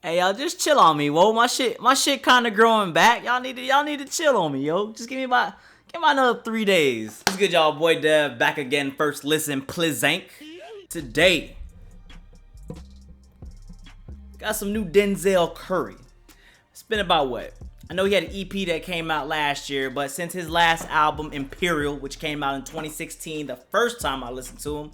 Hey, y'all, just chill on me, whoa. My shit kind of growing back. Y'all need to chill on me, yo. Just give me another 3 days. What's good, y'all? Boy Dev back again. First listen, Plizank. Today, got some new Denzel Curry. It's been about what? I know he had an EP that came out last year, but since his last album, Imperial, which came out in 2016, the first time I listened to him,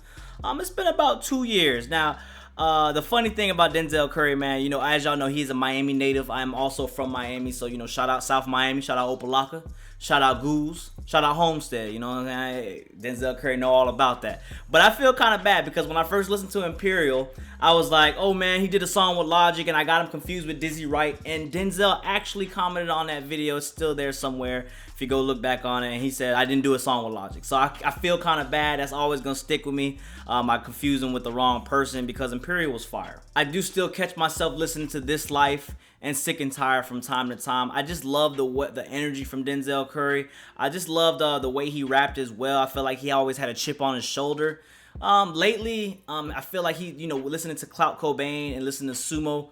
it's been about 2 years. Now, the funny thing about Denzel Curry, man, you know, as y'all know, he's a Miami native. I'm also from Miami, so, you know, shout out South Miami, shout out Opelika, shout out Goose, shout out Homestead, you know what I'm saying? Denzel Curry know all about that. But I feel kind of bad because when I first listened to Imperial, I was like, oh man, he did a song with Logic and I got him confused with Dizzy Wright. And Denzel actually commented on that video. It's still there somewhere if you go look back on it. And he said, I didn't do a song with Logic. So I feel kind of bad. That's always going to stick with me. I confused him with the wrong person because Imperial was fire. I do still catch myself listening to This Life and Sick and Tired from time to time. I just love the energy from Denzel Curry. I just loved the way he rapped as well. I feel like he always had a chip on his shoulder. Lately, I feel like he, you know, listening to Clout Cobain and listening to Sumo,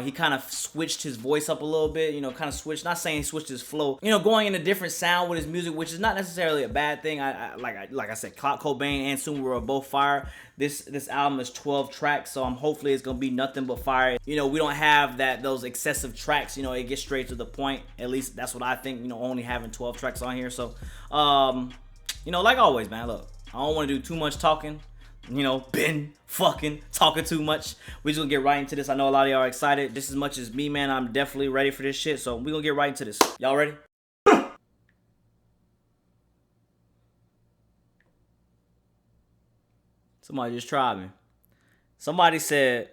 he kind of switched his voice up a little bit, you know, kind of switched, not saying he switched his flow, you know, going in a different sound with his music, which is not necessarily a bad thing. Like I said, Clout Cobain and Sumo were both fire. This album is 12 tracks, so hopefully it's gonna be nothing but fire. You know, we don't have those excessive tracks, you know, it gets straight to the point. At least that's what I think, you know, only having 12 tracks on here. So, you know, like always, man, look, I don't want to do too much talking, you know, been fucking talking too much. We just gonna get right into this. I know a lot of y'all are excited just as much as me, man. I'm definitely ready for this shit, so we gonna get right into this. Y'all ready? Somebody just tried me. Somebody said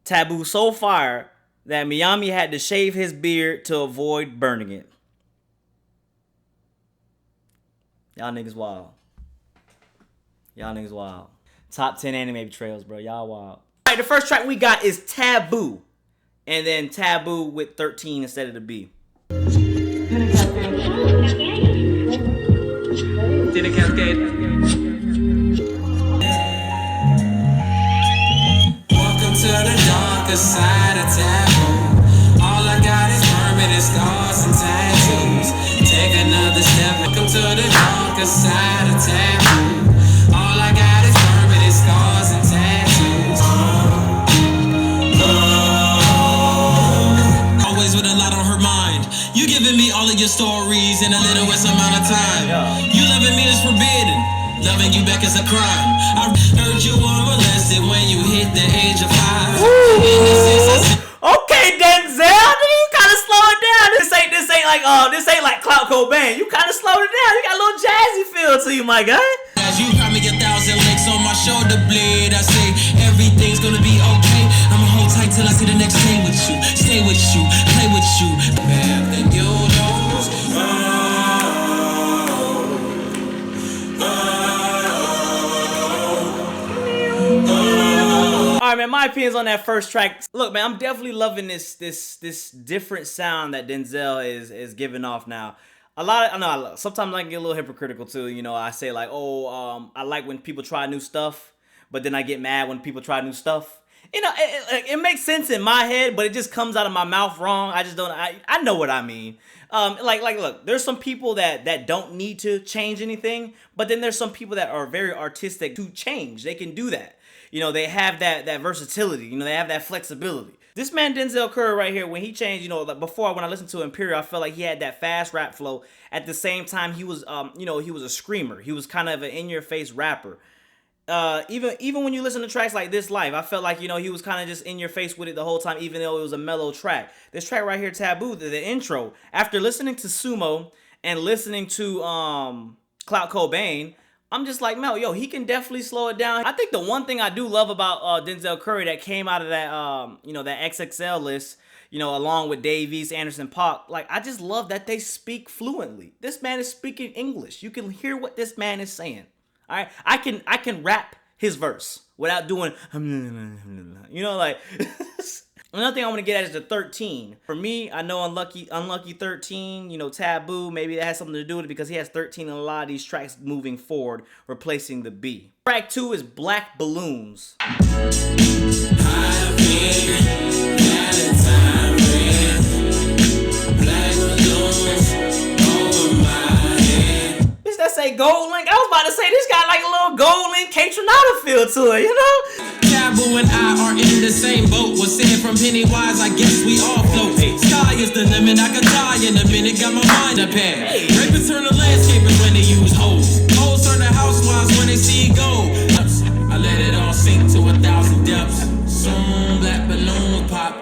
Taboo so fire that Meami had to shave his beard to avoid burning it. Y'all niggas wild. Y'all niggas wild. Top 10 anime betrayals, bro. Y'all wild. Alright, the first track we got is Taboo. And then Taboo with 13 instead of the B. Welcome to the darker side of Taboo. All I got is permanent scars and tattoos. Take another step. Welcome to the darker side of Taboo. All I got is permanent scars and tattoos. Always with a lot on her mind. You giving me all of your stories in a little less amount of time. You loving me is forbidden. Loving you back is a crime. I heard you were molested when you hit the age of 5. Okay, Denzel, you kind of slow it down. This ain't like Clout Cobain. You kind of slowed it down. You got a little jazzy feel to you, my guy. As you cry me 1,000 licks on my shoulder blade, I say everything's gonna be okay. I'ma hold tight till I see the next day with you, stay with you, play with you. Man, then you know. Alright, man, my opinions on that first track. Look, man, I'm definitely loving this different sound that Denzel is giving off now. I know sometimes I can get a little hypocritical too. You know, I say like, oh, I like when people try new stuff, but then I get mad when people try new stuff. You know, it makes sense in my head, but it just comes out of my mouth wrong. I just don't. I know what I mean. Look, there's some people that don't need to change anything, but then there's some people that are very artistic to change. They can do that. You know, they have that versatility. You know, they have that flexibility. This man Denzel Curry right here, when he changed, you know, like before when I listened to Imperial, I felt like he had that fast rap flow. At the same time, he was, you know, he was a screamer. He was kind of an in-your-face rapper. Even when you listen to tracks like This Life, I felt like, you know, he was kind of just in your face with it the whole time, even though it was a mellow track. This track right here, Taboo, the intro, after listening to Sumo and listening to Clout Cobain, I'm just like, Mel, yo, he can definitely slow it down. I think the one thing I do love about Denzel Curry that came out of that, you know, that XXL list, you know, along with Dave East, Anderson .Paak, like, I just love that they speak fluently. This man is speaking English. You can hear what this man is saying. All right, I can rap his verse without doing, you know, like. Another thing I want to get at is the 13. For me, I know Unlucky 13, you know, Taboo, maybe that has something to do with it because he has 13 in a lot of these tracks moving forward, replacing the B. Track 2 is Black Balloons. I've Valentine red, black balloons over my head. Bitch, that say gold link. I was about to say this got like a little gold link K-Tronada feel to it, you know? Taboo and I are in the same boat. Was said from Pennywise, I guess we all float. Sky is the limit, I could die in a minute. Got my mind up here. Rappers turn the landscapers when they use hoes. Hoes turn to housewives when they see gold. I let it all sink to 1,000 depths. Soon black balloons pop.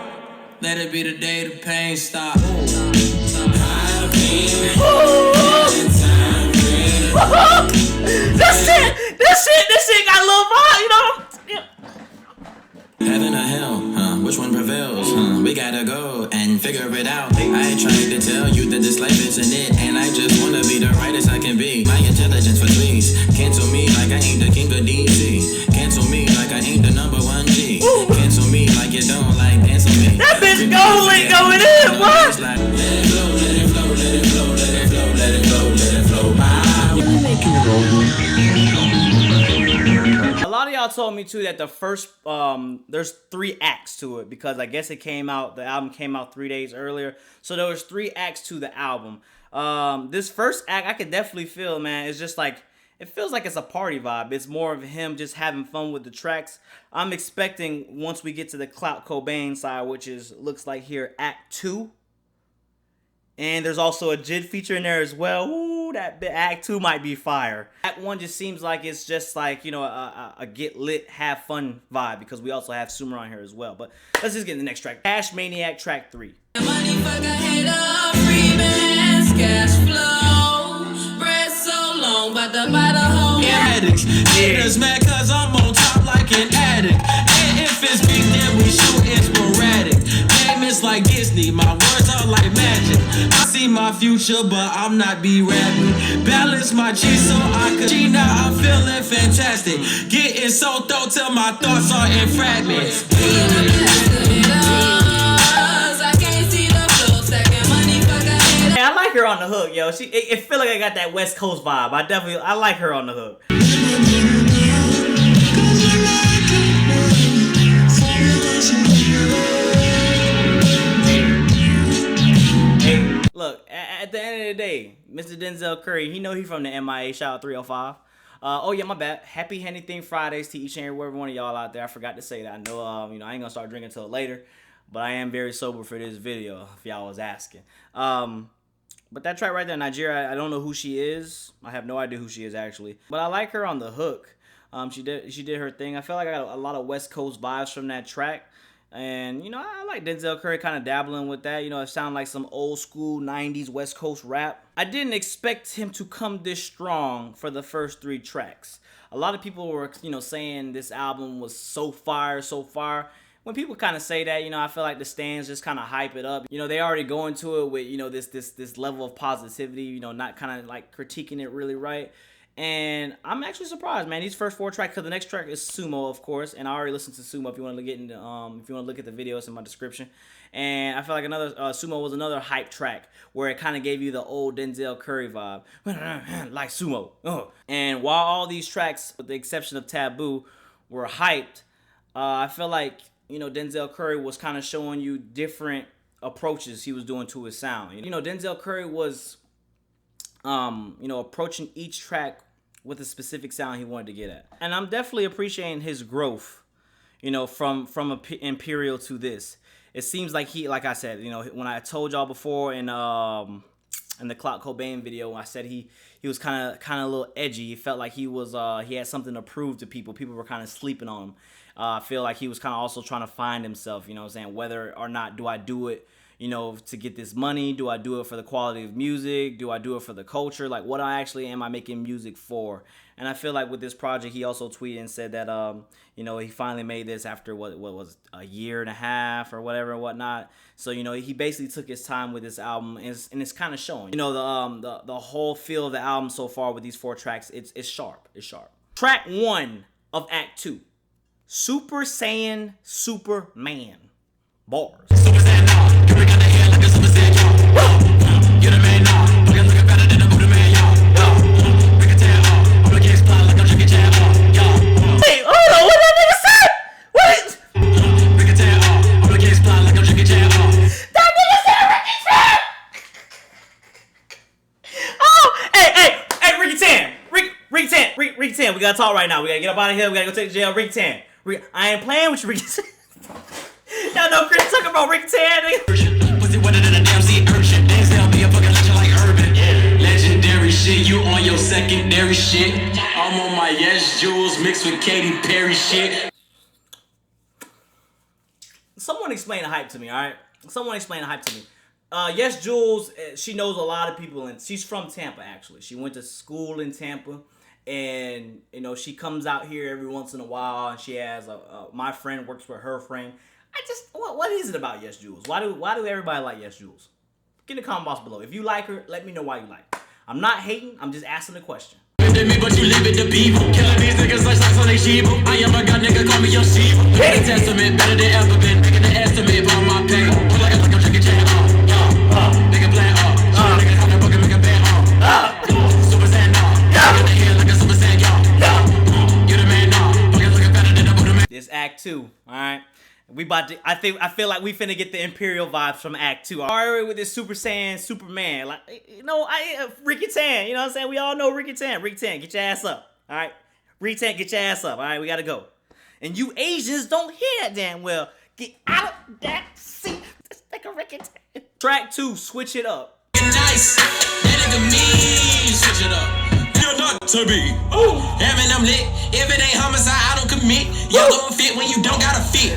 Let it be the day the pain stop. I've been Valentine red. This shit got a little vibe, you know? Heaven or hell, which one prevails? We gotta go and figure it out. I tried to tell you that this life isn't it, and I just wanna be the rightest I can be. My intelligence for tweets. Cancel me like I ain't the king of DC. Cancel me like I ain't the number 1 G. Cancel me like you don't like dance on me. That bitch gold link going in, what? Let it flow, let it flow, let it flow, let it flow, let it flow, let it flow. A lot of y'all told me too that the first there's 3 acts to it, because I guess the album came out 3 days earlier, so there was 3 acts to the album. This first act I could definitely feel, man. It's just like, it feels like it's a party vibe. It's more of him just having fun with the tracks. I'm expecting once we get to the Clout Cobain side, which looks like here Act 2. And there's also a JID feature in there as well. Ooh, that Act 2 might be fire. Act 1 just seems like it's just like, you know, a get lit, have fun vibe, because we also have Sumer on here as well. But let's just get to the next track. Cash Maniac, track 3. Money fuck a hater, free bands, cash flow. Bread so long, but the whole addicts. Haters mad cause I'm on top like an addict. And if it's big, then we shoot it sporadic. Game is like Disney, my words are like magic. I see my future, but I'm not be rapping. Balance my G so I could G, now I'm feeling fantastic. Getting so throw till my thoughts are in fragments. Hey, I like her on the hook, yo. It feel like I got that West Coast vibe. I like her on the hook. Hey, look, at the end of the day, Mr. Denzel Curry, he know he from the MIA. Shout out 305. Oh yeah, my bad. Happy Anything Fridays to each and every one of y'all out there. I forgot to say that. I know, you know, I ain't gonna start drinking until later, but I am very sober for this video, if y'all was asking. But that track right there, Nigeria, I don't know who she is. I have no idea who she is actually, but I like her on the hook. She did her thing. I feel like I got a lot of West Coast vibes from that track. And, you know, I like Denzel Curry kind of dabbling with that. You know, it sounded like some old school 90s West Coast rap. I didn't expect him to come this strong for the first 3 tracks. A lot of people were, you know, saying this album was so fire, so fire. When people kind of say that, you know, I feel like the stands just kind of hype it up. You know, they already go into it with, you know, this level of positivity, you know, not kind of like critiquing it really right. And I'm actually surprised, man. These first 4 tracks, because the next track is Sumo, of course, and I already listened to Sumo. If you want to get into, if you want to look at the videos in my description, and I feel like another Sumo was another hype track where it kind of gave you the old Denzel Curry vibe, like Sumo. And while all these tracks, with the exception of Taboo, were hyped, I feel like, you know, Denzel Curry was kind of showing you different approaches he was doing to his sound. You know, Denzel Curry was, you know, approaching each track with a specific sound he wanted to get at. And I'm definitely appreciating his growth, you know, from Imperial to this. It seems like he, like I said, you know, when I told y'all before in the Clout Cobain video, I said he was kind of a little edgy. He felt like he had something to prove to people. People were kind of sleeping on him. I feel like he was kind of also trying to find himself, you know what I'm saying? Whether or not do I do it, you know, to get this money? Do I do it for the quality of music? Do I do it for the culture? Like, what am I making music for? And I feel like with this project, he also tweeted and said that, you know, he finally made this after what was a year and a half or whatever and whatnot. So, you know, he basically took his time with this album, and it's kind of showing. You know, the whole feel of the album so far with these 4 tracks, it's sharp. It's sharp. Track 1 of Act 2, Super Saiyan Superman. Bars. Super Saiyan now. You got the hair like a Super Saiyan, y'all. You're the man now. Looking better than a Buddha man, y'all. Break a tail off. I'm looking explode like I'm drinking jam off, y'all. Wait, hold on, what that nigga said? What? Break a tail Rick 10, we gotta talk right now. We gotta get up out of here. We gotta go take the jail. Rick 10. I ain't playing with you, Rick 10. Y'all know Chris talking about Rick 10. Pussy wetter than a damn sea urchin. Denzel be a fucking legend like Urban. Legendary shit, you on your secondary shit. I'm on my Yes Jules mixed with Katy Perry shit. Someone explain the hype to me, alright? Someone explain the hype to me. Yes, Jules, she knows a lot of people, and she's from Tampa, actually. She went to school in Tampa, and, you know, she comes out here every once in a while, and she has, my friend works with her friend. What is it about Yes, Jules? Why do everybody like Yes, Jules? Get in the comment box below. If you like her, let me know why you like her. I'm not hating, I'm just asking a question. Me, but you live it the people. Killing these niggas like socks on they sheep. I am a god nigga, call me your sheep. Hey. Testament better than ever been. Making an estimate on my pain. Put like I'm drinking chain off. Make a plan off. Niggas have to book and make a band off. Super Saiyan off. In the head like a Super Saiyan y'all. You the man now. Fucking looking better than a Buddha man. This Act 2, alright? We about to, I feel like we finna get the Imperial vibes from Act 2. Alright, with this Super Saiyan Superman. Like, you know, Ricky Tan, you know what I'm saying? We all know Ricky Tan. Ricky Tan, get your ass up. Alright? Ricky Tan, get your ass up. Alright, we gotta go. And you Asians don't hear that damn well. Get out of that seat. This nigga Ricky Tan. Track 2, switch it up. Nice. That nigga me, switch it up. You're not to be. Ooh. Having them lit. If it ain't homicide, I don't commit. Y'all gon' fit when you don't gotta fit.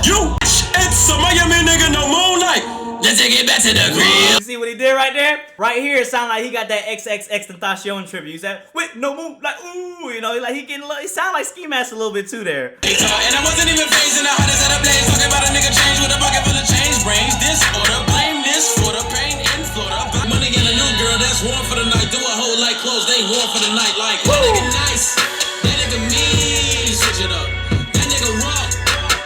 You, it's a Miami nigga, no moonlight. Let's take it back to the crib. You see what he did right there? Right here, it sound like he got that XXXTentacion tribute. He said, wait, no moon, like, ooh, you know, like he getting, he sound like Ski Mask a little bit too there. And I wasn't even phasing the hottest of the blaze. Talking about a nigga change with a bucket full of change. Brains disorder, blame this for the pain in Florida. Money and a new girl that's warm for the night. Do a whole like clothes, they warm for the night. Like, that nigga nice, that nigga mean, switch it up. That nigga raw,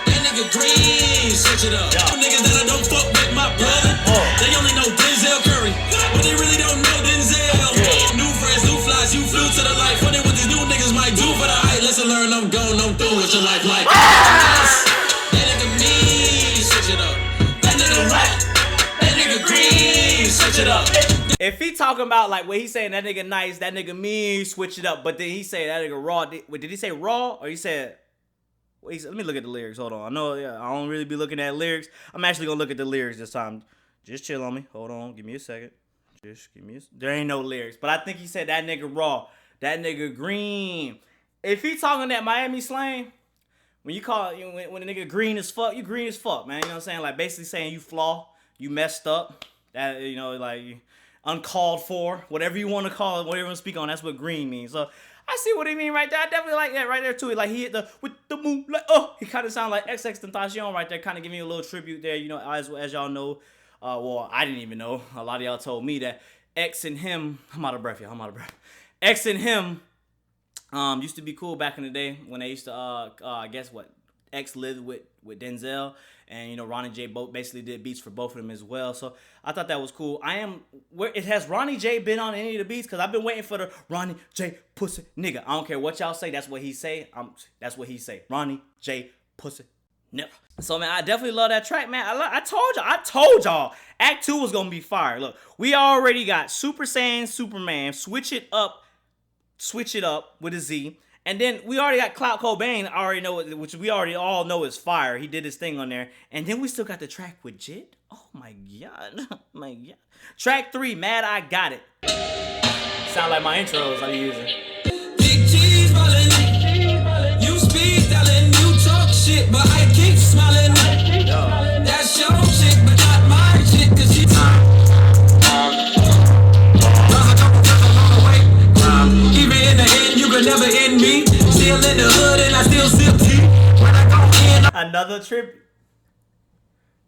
that nigga green, switch it up. Niggas that I don't fuck with my brother. They only know Denzel Curry, but they really don't know Denzel. New friends, new flies, you flew to the life. Funny what these new niggas might do for the hype. Listen, learn, I'm gone, I'm through with your life. Like, that nigga mean, switch it up. That nigga rock, that nigga green, switch it up. If he talking about like what he saying, that nigga nice, that nigga mean, switch it up. But then he say that nigga raw. Did he say raw or he said? Let me look at the lyrics. Hold on. I know I don't really be looking at lyrics. I'm actually gonna look at the lyrics this time. Just chill on me. Hold on. Give me a second. Just give me a. There ain't no lyrics, but I think he said that nigga raw, that nigga green. If he talking that Miami slang, when you call when a nigga green as fuck, you green as fuck, man. You know what I'm saying? Like basically saying you flaw, you messed up. That you know like uncalled for, whatever you want to call it, whatever you want to speak on. That's what green means. So. I see what he mean right there. I definitely like that right there too. Like he hit the with the moon, like he kind of sound like XXTentacion right there, kind of giving you a little tribute there. You know, as y'all know, well I didn't even know. A lot of y'all told me that X and him. I'm out of breath, y'all. I'm out of breath. X and him used to be cool back in the day when they used to I guess what X lived with Denzel. And, you know, Ronnie J basically did beats for both of them as well. So, I thought that was cool. Has Ronnie J been on any of the beats? Because I've been waiting for the Ronnie J pussy nigga. I don't care what y'all say. That's what he say. That's what he say. Ronnie J pussy nigga. So, man, I definitely love that track, man. I told y'all. Act 2 was going to be fire. Look, we already got Super Saiyan Superman. Switch it up with a Z. And then we already got Clout Cobain, I already know, which we already all know is fire. He did his thing on there. And then we still got the track with Jit. Oh my God. My God. Track 3, Mad I Got It. Sound like my intros I'm using. Big G's ballin'. You speak, darling. You talk shit, but I keep smiling. That's your chick, but not my chick, cause she even in the end, you could never end me. Still in the hood and I still sip tea. When I go in, another trip.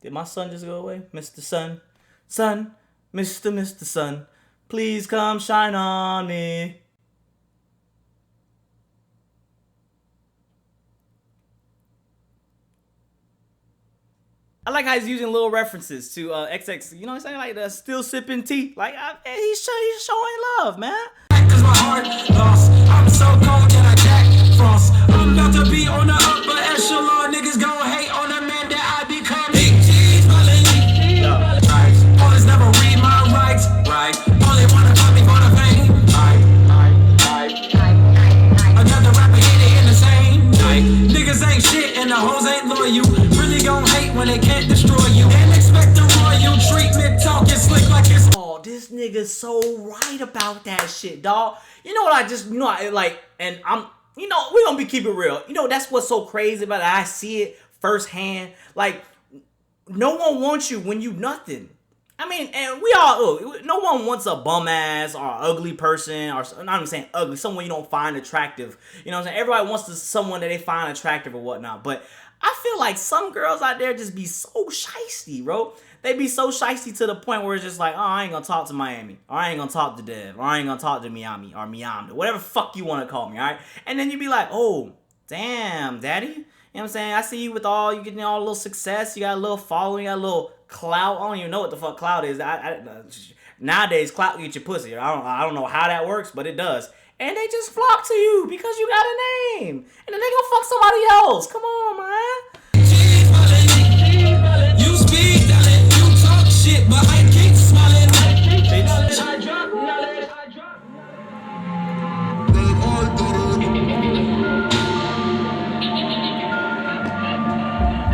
Did my son just go away? Mr. Sun. Sun. Mr. Sun. Please come shine on me. I like how he's using little references to XX. You know what I'm saying? Like still sipping tea. Like he's showing love, man. Cause my heart lost. I'm so cold that I jack frost. I'm about to be on the upper echelon. Niggas gon' hate on the man that I become. Big G's ballin'. Right. Always never read my rights. Right. Only wanna call me for the fame. Right. dog, this nigga's so right about that shit, dog. You know what I just, and I'm, we gonna be keeping it real. That's what's so crazy about it. I see it firsthand. Like, no one wants you when you nothing. I mean, and we all, no one wants a bum ass or ugly person, or not even saying ugly, someone you don't find attractive. You know what I'm saying? Everybody wants someone that they find attractive or whatnot. But I feel like some girls out there just be so shysty, bro. They be so shysty to the point where it's just like, oh, I ain't gonna talk to Meami, or I ain't gonna talk to Dev, or I ain't gonna talk to Meami, or Meamda, whatever fuck you wanna call me, alright? And then you be like, oh, damn, daddy. You know what I'm saying? I see you with you getting all a little success, you got a little following, you got a little clout. I don't even know what the fuck clout is. Nowadays, clout get your pussy. I don't know how that works, but it does. And they just flock to you because you got a name. And then they gonna fuck somebody else. Come on, man. You speak, you talk shit, but I keep smiling.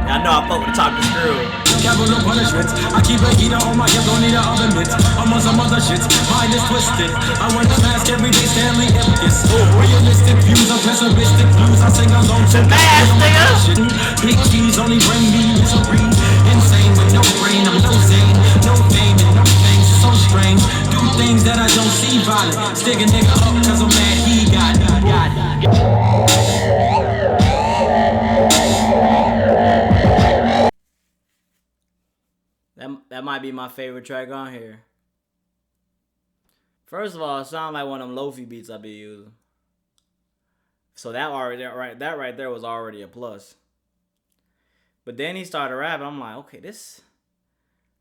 I know I fuck with the talking through. Capital punishment. I keep a heater on my hip, don't need a oven mitt. I'm on some other shit, mine is twisted. I wear the mask every day, Stanley Epicus. Realistic views, I'm pessimistic blues. I sing along to shit. Big cheese only bring me misery. Insane with no brain, I'm no zane. No fame and no things, so strange. Do things that I don't see violent. Stick a nigga up cause I'm mad he got it. That might be my favorite track on here. First of all, it sounds like one of them lofi beats I be using. So that right there was already a plus. But then he started rapping. I'm like, okay,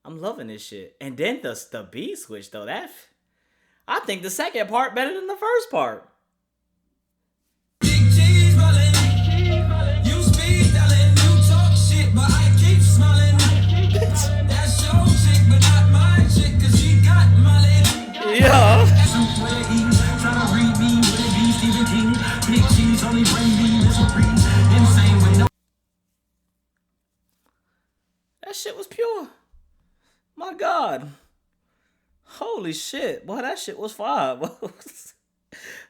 I'm loving this shit. And then the beat switch though, I think the second part better than the first part. Yeah. That shit was pure. My God. Holy shit. Boy, that shit was fire.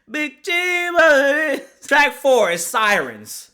Big G, baby. Track 4 is Sirenz.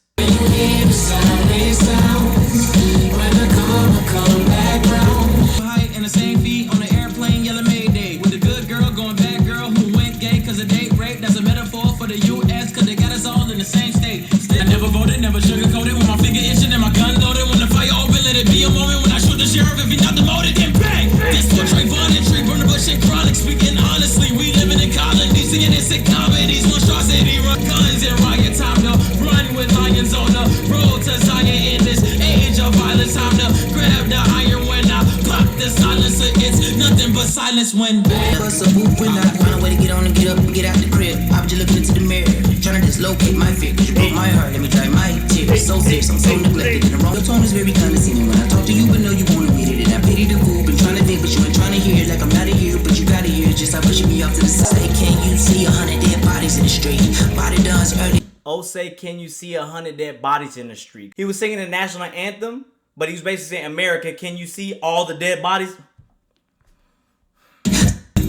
In the same feet on the airplane, yelling Mayday. With a good girl going bad girl who went gay cause of date rape. That's a metaphor for the US cause they got us all in the same state. I never voted, never sugarcoated. With my finger itching and my gun loaded. When the fire open, let it be a moment when I shoot the sheriff. If he not demoted, then bang. This portrait for an tree, burn the bush and chronic. Speaking honestly, we living in colonies, singing innocent comedies. Monstrosity, run guns and riot. Time to run with lions on the road to Zion in this age of violence. Time to grab the iron when I block the silencer. It's nothing but silence when bust a boot when I find a way to get on and get up and get out the crib. I'm just looking into the mirror, trying to dislocate my fear. Cause you broke my heart, let me dry my tears. So fierce, I'm so neglected in the wrong. Your tone is very condescending when I talk to you, but know you wanna read it. And I pity the fool, been trying to think, but you ain't trying to hear it. Like I'm not a hero, but you gotta hear it. Just stop pushing me off to the side. Say, can you see 100 dead bodies in the street? Body dance early. Oh, say, can you see 100 dead bodies in the street? He was singing the national anthem, but he was basically saying, America, can you see all the dead bodies?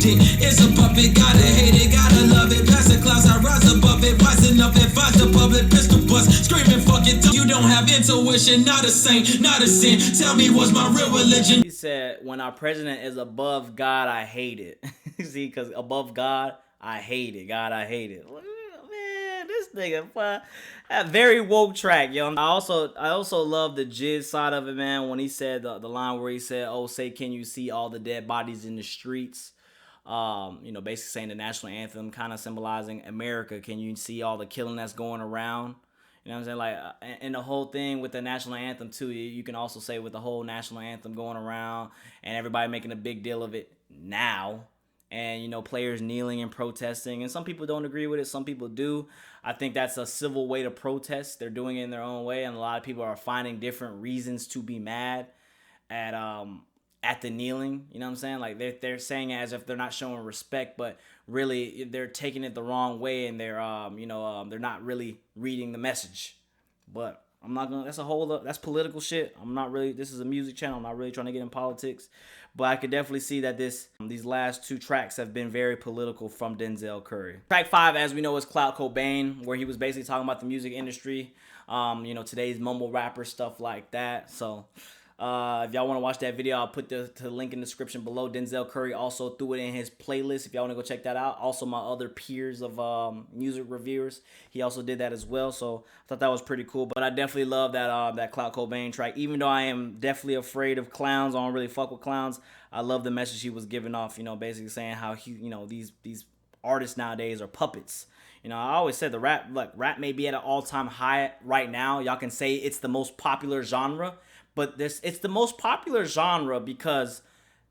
It's a puppet, gotta hate it, gotta love it. Pass the class, I rise above it. Rising up, advise the public, pistol bust, screaming, fuck it. You don't have intuition, not a saint, not a sin. Tell me what's my real religion. He said, when our president is above God, I hate it. See, because above God, I hate it. God, I hate it. Man, this nigga, that very woke track, yo. I also love the jizz side of it, man. When he said the line where he said, "Oh, say, can you see all the dead bodies in the streets?" Basically saying the national anthem, kind of symbolizing America. Can you see all the killing that's going around? You know what I'm saying? Like, and the whole thing with the national anthem too. You can also say with the whole national anthem going around and everybody making a big deal of it now. And, players kneeling and protesting. And some people don't agree with it. Some people do. I think that's a civil way to protest. They're doing it in their own way. And a lot of people are finding different reasons to be mad at the kneeling. You know what I'm saying? Like, they're saying it as if they're not showing respect. But really, they're taking it the wrong way. And they're not really reading the message. But I'm not gonna. That's a whole. That's political shit. I'm not really. This is a music channel. I'm not really trying to get in politics, but I could definitely see that these last 2 tracks have been very political from Denzel Curry. Track 5, as we know, is Clout Cobain, where he was basically talking about the music industry. You know, today's mumble rapper, stuff like that. So. If y'all want to watch that video, I'll put the link in the description below. Denzel Curry also threw it in his playlist if y'all want to go check that out. Also, my other peers of music reviewers, he also did that as well. So I thought that was pretty cool. But I definitely love that Clout Cobain track. Even though I am definitely afraid of clowns, I don't really fuck with clowns. I love the message he was giving off. You know, basically saying how these artists nowadays are puppets. You know, I always said rap may be at an all-time high right now. Y'all can say it's the most popular genre. But it's the most popular genre because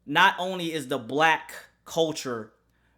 not only is the black culture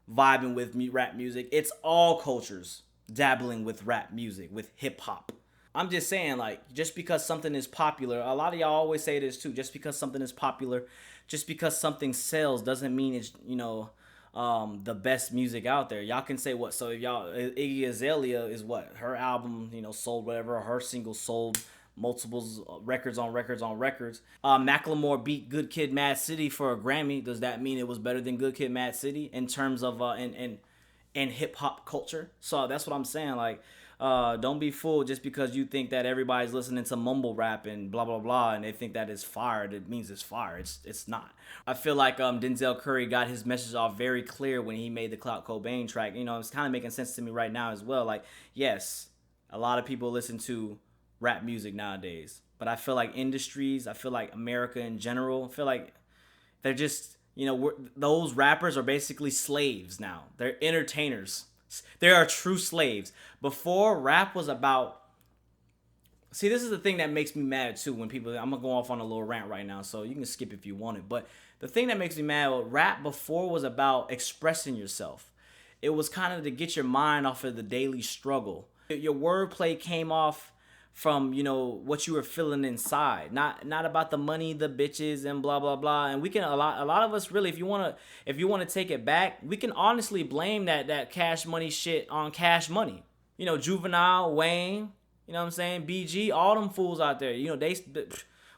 vibing with rap music, it's all cultures dabbling with rap music, with hip hop. I'm just saying, like, just because something is popular, a lot of y'all always say this too, just because something is popular, just because something sells doesn't mean it's, the best music out there. Y'all can say what? So if y'all, Iggy Azalea is what? Her album, sold whatever, her single sold multiples, records on records on records. Macklemore beat Good Kid, Mad City for a Grammy. Does that mean it was better than Good Kid, Mad City in terms of in hip hop culture? So that's what I'm saying. Like, don't be fooled just because you think that everybody's listening to mumble rap and blah blah blah, and they think that it's fire. It means it's fire. It's not. I feel like Denzel Curry got his message off very clear when he made the Clout Cobain track. It's kind of making sense to me right now as well. Like, yes, a lot of people listen to rap music nowadays, but I feel like industries, I feel like America in general, I feel like they're just, those rappers are basically slaves now. They're entertainers. They are true slaves. Before, rap was about, see, this is the thing that makes me mad too when people, I'm gonna go off on a little rant right now, so you can skip if you want it, but the thing that makes me mad, rap before was about expressing yourself. It was kind of to get your mind off of the daily struggle. Your wordplay came off from what you were feeling inside, not about the money, the bitches, and blah blah blah. And we can a lot of us really, if you want to take it back, we can honestly blame that Cash Money shit on Cash Money. Juvenile, Wayne, what I'm saying, BG, all them fools out there.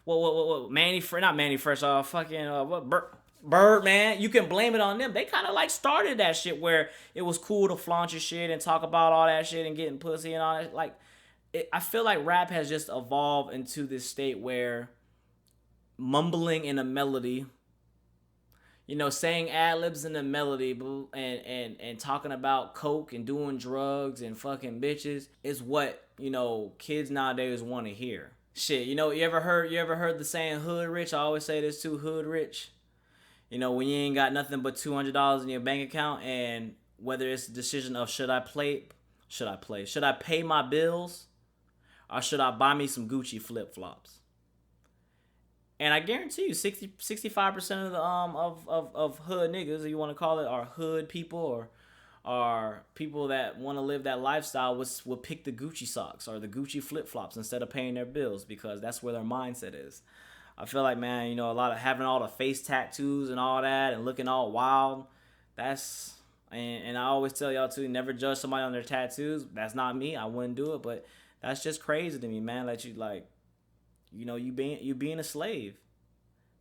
What Manny Fresh, not Manny Fresh, Bird, man, you can blame it on them. They kind of like started that shit where it was cool to flaunt your shit and talk about all that shit and getting pussy and all that. Like, I feel like rap has just evolved into this state where mumbling in a melody, saying ad-libs in a melody and talking about coke and doing drugs and fucking bitches is what, kids nowadays want to hear. Shit, you ever heard the saying hood rich? I always say this too, hood rich. When you ain't got nothing but $200 in your bank account, and whether it's the decision of should I pay my bills, or should I buy me some Gucci flip-flops? And I guarantee you 65% of the of hood niggas, you want to call it, are hood people or are people that want to live that lifestyle will pick the Gucci socks or the Gucci flip-flops instead of paying their bills because that's where their mindset is. I feel like, man, a lot of having all the face tattoos and all that and looking all wild, and I always tell y'all too, never judge somebody on their tattoos. That's not me. I wouldn't do it, but that's just crazy to me, man. That you being a slave.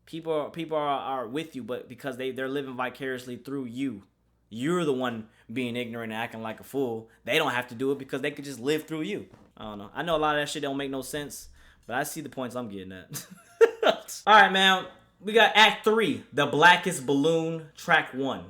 People are with you, but because they're living vicariously through you. You're the one being ignorant and acting like a fool. They don't have to do it because they could just live through you. I don't know. I know a lot of that shit don't make no sense, but I see the points I'm getting at. All right, man. We got Act 3, The Blackest Balloon, Track 1.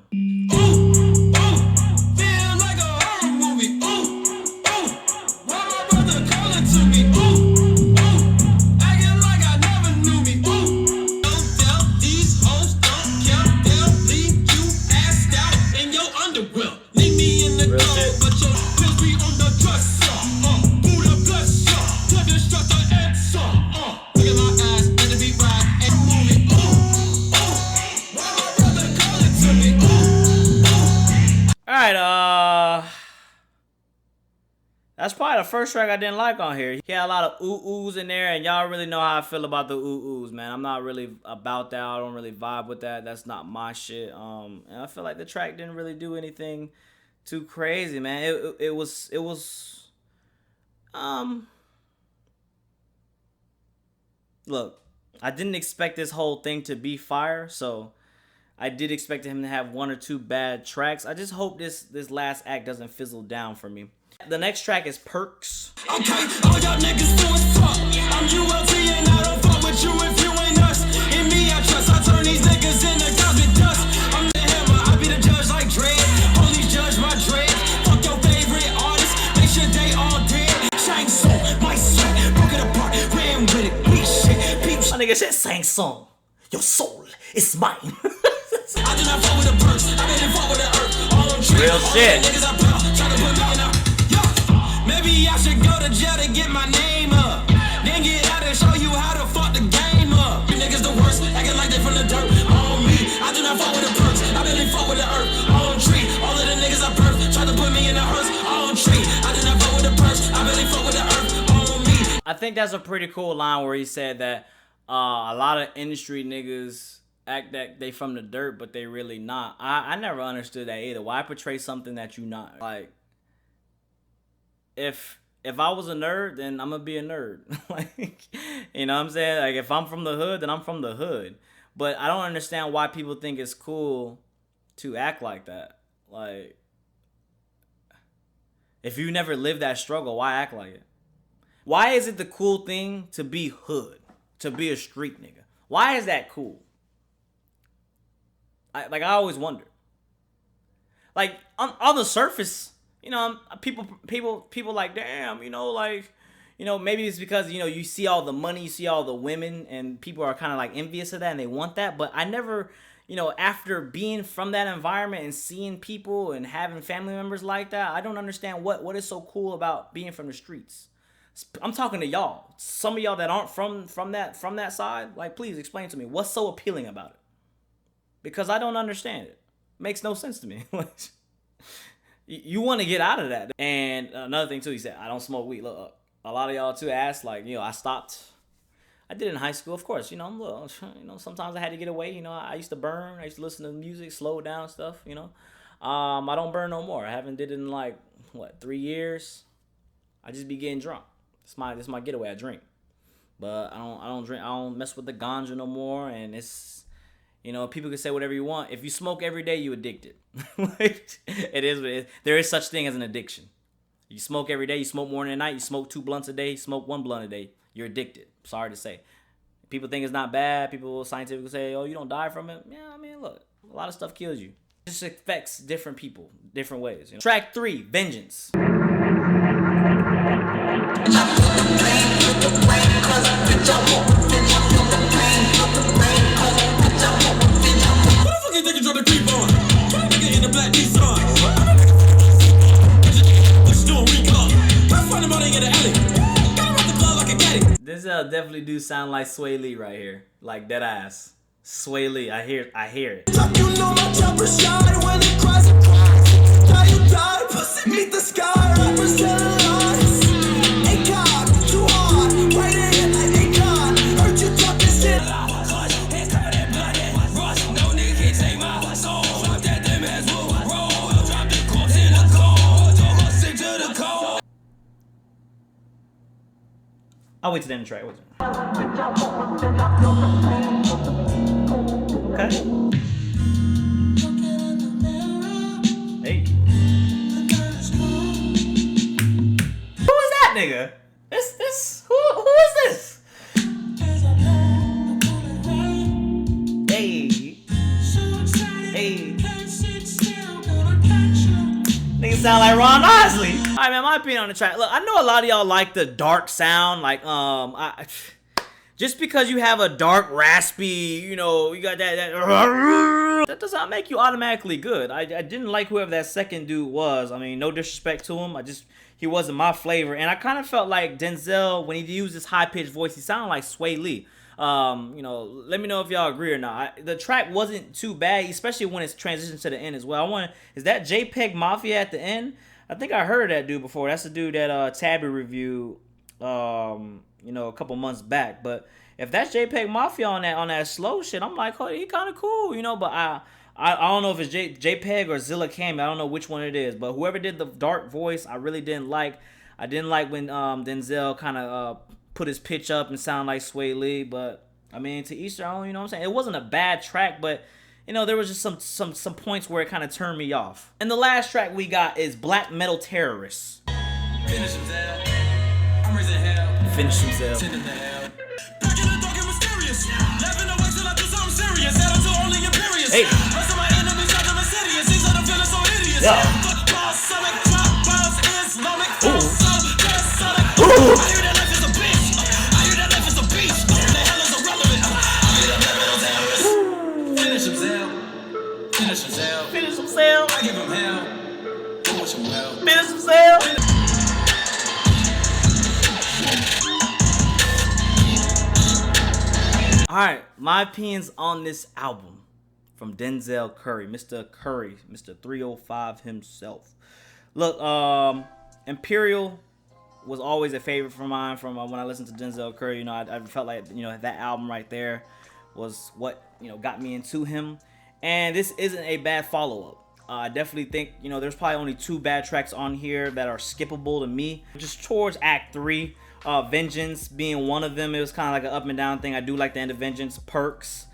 That's probably the first track I didn't like on here. He had a lot of ooh-oohs in there, and y'all really know how I feel about the ooh-oohs, man. I'm not really about that. I don't really vibe with that. That's not my shit. And I feel like the track didn't really do anything too crazy, man. It was look, I didn't expect this whole thing to be fire, so I did expect him to have one or two bad tracks. I just hope this last act doesn't fizzle down for me. The next track is Perks. Okay, all y'all niggas do is fuck. I'm ULT and I don't fuck with you if you ain't us. In me I trust, I turn these niggas into gods with dust. I'm the hammer, I be the judge like Dredd. Only judge my dread. Fuck your favorite artist, make sure they all dead. Shang Tsung, my sweat, broke it apart, ran with it, beat shit, peep shit. My nigga said Sang Song. Your soul is mine. I do not fuck with the perks, I been in fuck with the earth. All them trees, Real all shit. the niggas I put, try to put me in a maybe I should go to jail to get my name up. Then get out and show you how to fuck the game up. You niggas the worst, acting like they from the dirt. On me, I do not fuck with the perks. I really fuck with the earth. On tree, all of the niggas I perk. Try to put me in the hearse. On tree, I do not fuck with the perks. I really fuck with the earth. On me. I think that's a pretty cool line where he said that a lot of industry niggas act that they from the dirt, but they really not. I never understood that either. Why portray something that you not? Like, if I was a nerd, then I'm gonna be a nerd. Like, you know what I'm saying? Like, if I'm from the hood, then I'm from the hood. But I don't understand why people think it's cool to act like that. Like, if you never lived that struggle, why act like it? Why is it the cool thing to be hood, to be a street nigga? Why is that cool? I always wonder. Like, on the surface, you know, people like, damn, you know, like, you know, maybe it's because, you know, you see all the money, you see all the women, and people are kind of like envious of that and they want that. But I never, you know, after being from that environment and seeing people and having family members like that, I don't understand what is so cool about being from the streets. I'm talking to y'all. Some of y'all that aren't from that side, like, please explain to me what's so appealing about it. Because I don't understand it. Makes no sense to me. You want to get out of that. And another thing too, he said, I don't smoke weed. Look, a lot of y'all too asked, like, you know, I stopped. I did it in high school, of course. You know, you know, sometimes I had to get away. You know, I used to burn. I used to listen to music, slow down stuff. You know, I don't burn no more. I haven't did it in like 3 years. I just be getting drunk. This my getaway. I drink, but I don't drink. I don't mess with the ganja no more. And it's, you know, people can say whatever you want. If you smoke every day, you addicted. Like, it is what it is. There is such thing as an addiction. You smoke every day. You smoke morning and night. You smoke 2 blunts a day. You smoke 1 blunt a day. You're addicted. Sorry to say. People think it's not bad. People scientifically say, oh, you don't die from it. Yeah, I mean, look, a lot of stuff kills you. It just affects different people, different ways. You know? Track 3, Vengeance. This definitely do sound like Sway Lee right here, like dead ass. Sway Lee, I hear it. You know my chopper shine when it cries and cries. Now you die, pussy meet the sky. Rappers telling lies. Ain't God, too hard. Right in like ain't God. Heard you talking shit. No nigga can take my soul. Drop that damn ass roll. Drop the corpse in the cold. Don't go stick to the cold. I'll wait till the end of the track. Okay. Hey. Who is that nigga? Who is this? Hey. Hey. Nigga sound like Ron Osley. Alright, man, my opinion on the track. Look, I know a lot of y'all like the dark sound. Like, just because you have a dark, raspy, you know, you got that does not make you automatically good. I didn't like whoever that second dude was. I mean, no disrespect to him. He wasn't my flavor. And I kind of felt like Denzel, when he used his high-pitched voice, he sounded like Sway Lee. You know, let me know if y'all agree or not. The track wasn't too bad, especially when it's transitioned to the end as well. Is that JPEG Mafia at the end? I think I heard of that dude before. That's the dude that Taboo reviewed, you know, a couple months back. But if that's JPEG Mafia on that slow shit, I'm like, oh, he kind of cool, you know. But I don't know if it's JPEG or Zilla Cam. I don't know which one it is. But whoever did the dark voice, I really didn't like. I didn't like when Denzel kind of put his pitch up and sound like Sway Lee, but I mean, to each their own, you know what I'm saying? It wasn't a bad track, but you know, there was just some points where it kind of turned me off. And the last track we got is Black Metal Terrorists. Finish himself. I'm raising hell. Finish himself. Send him to hell. Back in the dark and mysterious. Laughing away till I do something serious. Head until only imperious. Hey. Rest of my enemies are the insidious. These are the feeling so hideous. Yeah. Football, sonic, drop bombs, Islamic, Ooh. sonic. Ooh. I hear that life is a bitch. I hear that life is a beast. The hell is irrelevant. I hear that metal terrorist. Finish himself. Finish himself. Finish himself. I give him hell. Do wish him well. Finish himself. Alright, my opinions on this album from Denzel Curry, Mr. Curry, Mr. 305 himself. Look, Imperial was always a favorite for mine from when I listened to Denzel Curry. You know, I felt like, you know, that album right there was what, you know, got me into him. And this isn't a bad follow-up. I definitely think, you know, there's probably only 2 bad tracks on here that are skippable to me. Just towards Act 3. Vengeance being one of them. It was kind of like an up and down thing. I do like the end of Vengeance. Perks.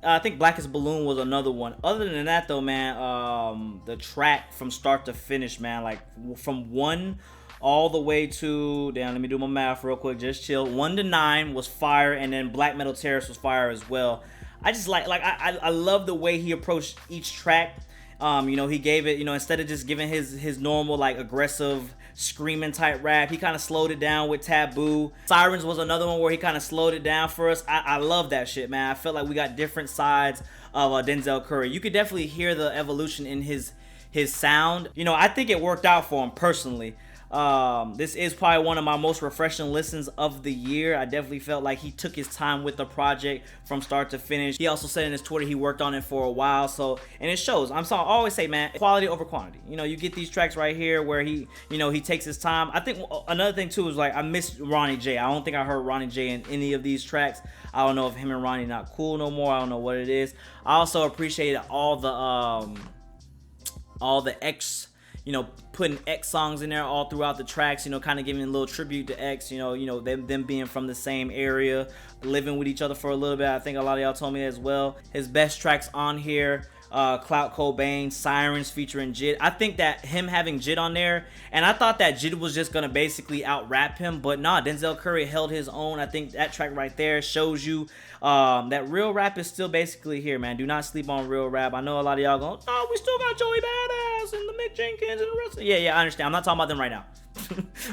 I think Blackest Balloon was another one. Other than that though, man, the track from start to finish, man, like from 1 all the way to, damn, let me do my math real quick, just chill. 1 to 9 was fire, and then Black Metal Terrorist was fire as well. I just I love the way he approached each track. You know, he gave it, you know, instead of just giving his normal like aggressive screaming type rap, he kind of slowed it down with Taboo. Sirenz was another one where he kind of slowed it down for us. I love that shit, man. I felt like we got different sides of Denzel Curry. You could definitely hear the evolution in his sound. You know, I think it worked out for him personally. This is probably one of my most refreshing listens of the year. I definitely felt like he took his time with the project from start to finish. He also said in his Twitter he worked on it for a while, so, and it shows. I always say, man, quality over quantity. You know, you get these tracks right here where he, you know, he takes his time. I think another thing too is like I miss Ronnie J. I don't think I heard Ronnie J in any of these tracks. I don't know if him and Ronnie not cool no more. I don't know what it is. I also appreciated all the X, you know, putting X songs in there all throughout the tracks, you know, kind of giving a little tribute to X, you know, them being from the same area, living with each other for a little bit. I think a lot of y'all told me that as well. His best tracks on here, Clout Cobain, Sirenz featuring Jid. I think that him having Jid on there, and I thought that Jid was just gonna basically out rap him, but nah, Denzel Curry held his own. I think that track right there shows you that real rap is still basically here, man. Do not sleep on real rap. I know a lot of y'all going, oh, we still got Joey Badass and the Mick Jenkins and the rest of yeah, I understand. I'm not talking about them right now.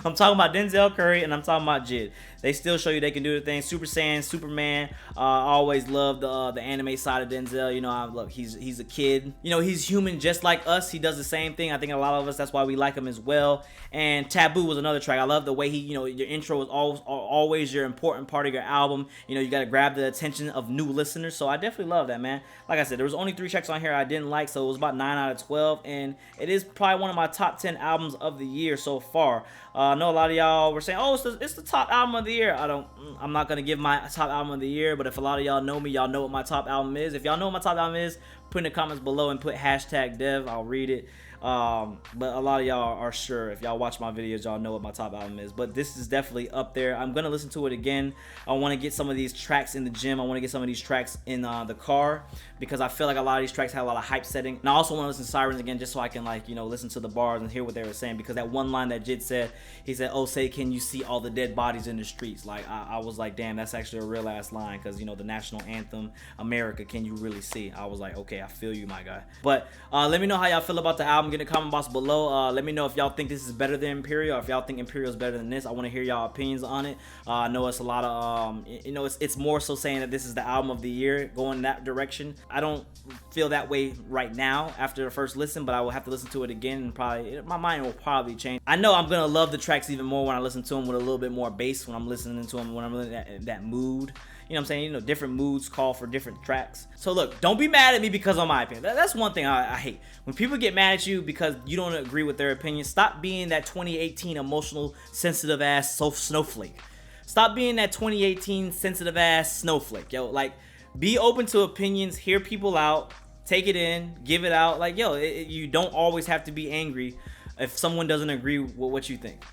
I'm talking about Denzel Curry and I'm talking about Jid. They still show you they can do the thing. Super Saiyan, Superman. I always loved the anime side of Denzel. You know, look, he's a kid. You know, he's human just like us. He does the same thing. I think a lot of us, that's why we like him as well. And Taboo was another track. I love the way he, you know, your intro is always your important part of your album. You know, you got to grab the attention of new listeners. So I definitely love that, man. Like I said, there was only 3 tracks on here I didn't like, so it was about 9 out of 12. And it is probably one of my top 10 albums of the year so far. I know a lot of y'all were saying, oh, it's the top album of the year. I'm not going to give my top album of the year, but if a lot of y'all know me, y'all know what my top album is. If y'all know what my top album is, put in the comments below and put #dev. I'll read it. But a lot of y'all are sure. If y'all watch my videos, y'all know what my top album is. But this is definitely up there. I'm gonna listen to it again. I want to get some of these tracks in the gym. I want to get some of these tracks in the car, because I feel like a lot of these tracks had a lot of hype setting. And I also want to listen to Sirenz again, just so I can, like, you know, listen to the bars and hear what they were saying. Because that one line that Jid said, he said, "Oh, say, can you see all the dead bodies in the streets?" Like, I was like, damn, that's actually a real ass line. Because, you know, the national anthem, America, can you really see? I was like, okay, I feel you, my guy. But let me know how y'all feel about the album. Get in the comment box below. Let me know if y'all think this is better than Imperial, or if y'all think Imperial is better than this. I want to hear y'all opinions on it. I know it's a lot of you know, it's more so saying that this is the album of the year, going that direction. I don't feel that way right now after the first listen, but I will have to listen to it again, and probably my mind will probably change. I know I'm gonna love the tracks even more when I listen to them with a little bit more bass, when I'm listening to them, when I'm in that mood. You know what I'm saying? You know, different moods call for different tracks. So look, don't be mad at me because of my opinion. That's one thing I hate. When people get mad at you because you don't agree with their opinion, stop being that 2018 emotional, sensitive ass snowflake. Stop being that 2018 sensitive ass snowflake. Yo, like, be open to opinions, hear people out, take it in, give it out. Like, yo, you don't always have to be angry if someone doesn't agree with what you think.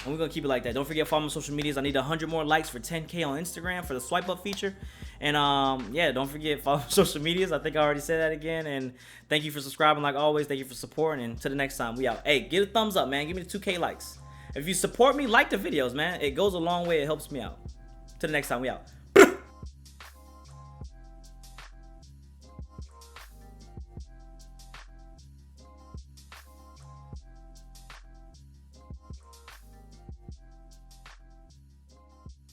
And we're gonna keep it like that. Don't forget, follow my social medias. I need 100 more likes for 10K on Instagram for the swipe up feature. And yeah, don't forget, follow my social medias. I think I already said that again. And thank you for subscribing like always. Thank you for supporting. And till the next time, we out. Hey, give a thumbs up, man. Give me the 2K likes. If you support me, like the videos, man. It goes a long way. It helps me out. Till the next time, we out.